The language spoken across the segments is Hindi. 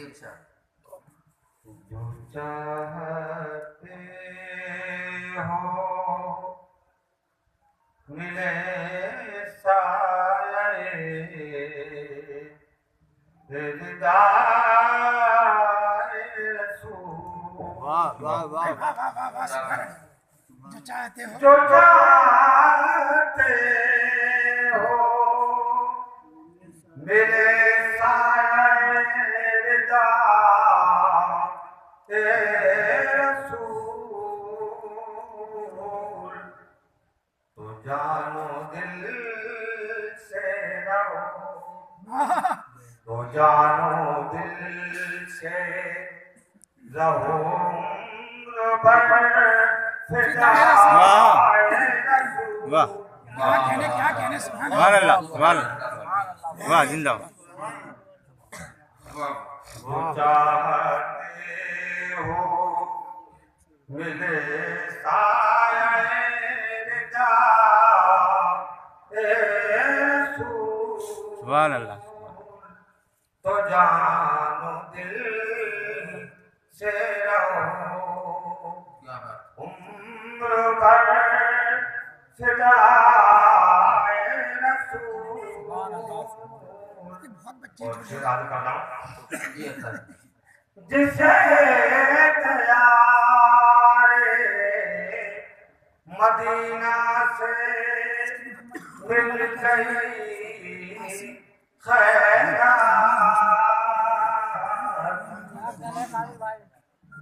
इरशाद। जो चाहते हो मिले साए दिलदार रसूल। वाह वाह वाह वाह वाह वाह वाह सुभान। जो चाहते हो जो चाहते हो मिले साए दिलदार रसूल। तो जानो दिल से रहो, तो जानो दिल से रहो उम्र भर फिदाए रसूल। वाह क्या कहने सुभान सुभान अल्लाह सुभान अल्लाह वाह जिंदाबाद। वो चाहते हो मिले साए रिदाए रसूल। सुभान अल्लाह तो जानो दिल से रहो उम्र भर फिदाए रसूल। बहुत बच्चे और छोटे फिर आगे करता हूँ जिसे तैयारे मदीना से मिल गई खैरात।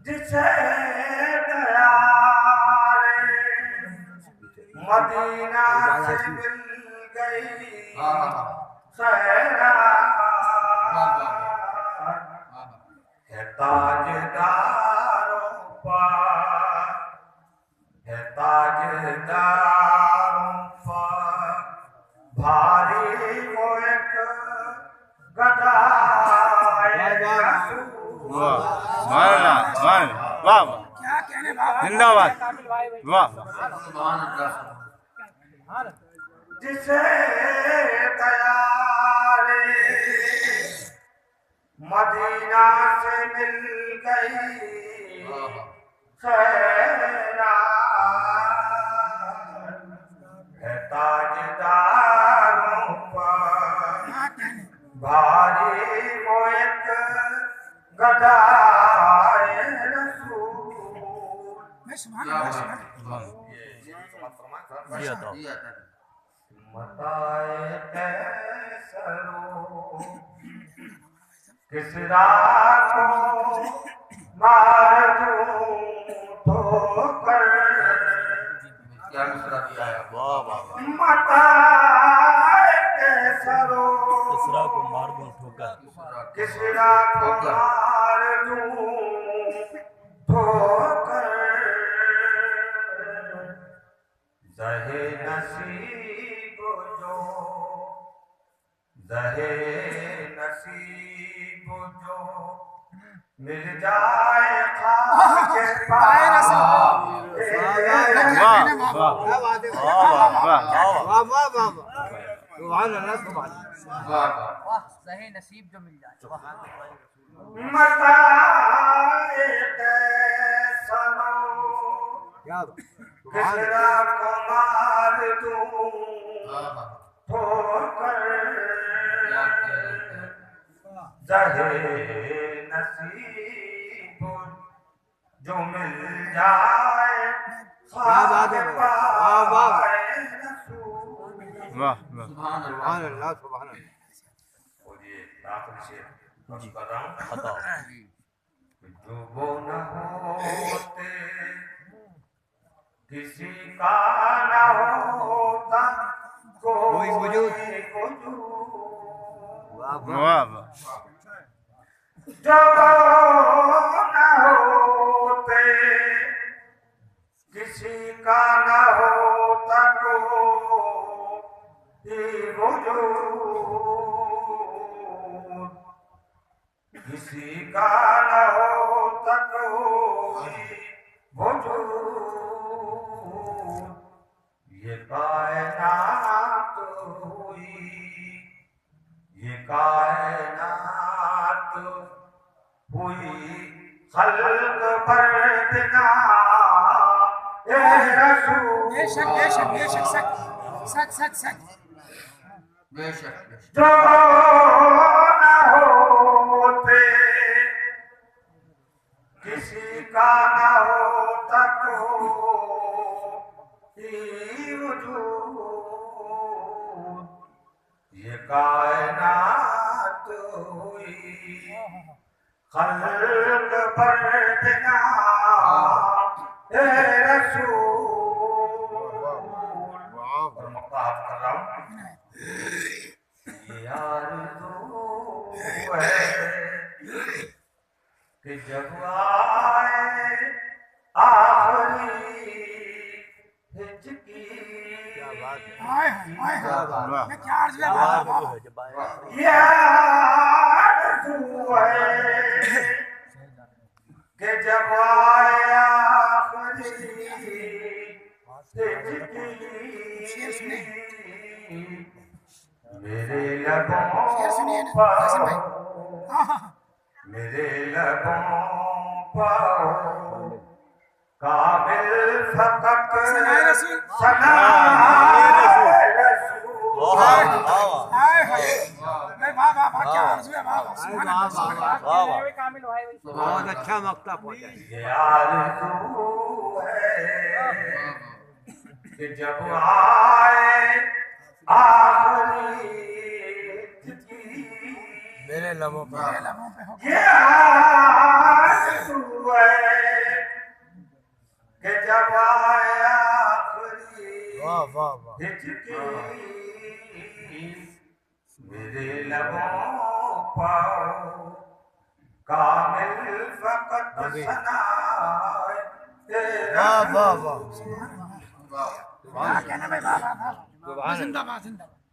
जिसे तैयारे मदीना से मिल गई है ताजदारों पर, है ताजदारों पर भारी वो एक गदाए रसूल। वाह सुभान अल्लाह सुभान अल्लाह वाह वाह क्या कहने बाबा जिंदाबाद वाह जिसे तैयारे मदीना से मिल गई खैरात। है ताजदारों पर भारी वो एक गदाए रसूल। मैं सुभान अल्लाह सुभान। मताए कैसरो किसरा को मार दूं ठोकर। वाह वाह मताए कैसरो किसरा को मार दूं ठोकर किसरा को मार दूं ठोकर। जहे नसीब जो, जहे नसीब जो मिल जाए खाके पाए वाह वाह क्या बात है वाह वाह वाह वाह वाह सुभान अल्लाह सुभान वाह सही नसीब जो मिल जाए। मताए कैसरो क्या किसरा को मार दूं ठोकर। जहे नसीब जो मिल जाए खाके पाए रसूल। वाह सुभान अल्लाह सुभान अल्लाह और ये आखिरी शेर कर रहा हूँ। बताओ जो वो न होते किसी का न होता कोई वजूद। वाह वाह जो न होते किसी का न होता कोई वजूद। किसी का न होता कोई वजूद। ये कायनात हुई, ये कायनात हुई खल्क पर बिना ए रसूल बेशक बेशक बेशक सच सच सच सच बेशक बेशक जो न होते किसी का न होता कोई वजूद ये कायनात हुई खल्क पर बिना ए रसूल और मुक्ताहत कर रहा हूँ यार तू है कि जब आए आखिरी हिचकी हाय हाय मैं क्या अर्ज है बाबा यार तू है कि जब आए आखिरी शेर सुने हिचकी मेरे लबों शेर सुनिए ना कासिम भाई पर हाँ हाँ मेरे लबों पर काबिल फकत सनाए रसूल सनाए रसूल हाय हाय मैं वाह वाह वाह क्या अर्ज है वाह सुभान अल्लाह कामिल भाई बहुत अच्छा मक्ता पहुंचा यार तू है कि जब आए आखिरी मेरे लबों पे हो यार तू है कि जब आए आखिरी हिचकी मेरे लबों पर कामिल फकत सनाए तेरा क्या कहना भाई वाह वाह वाह जिंदाबाद जिंदाबाद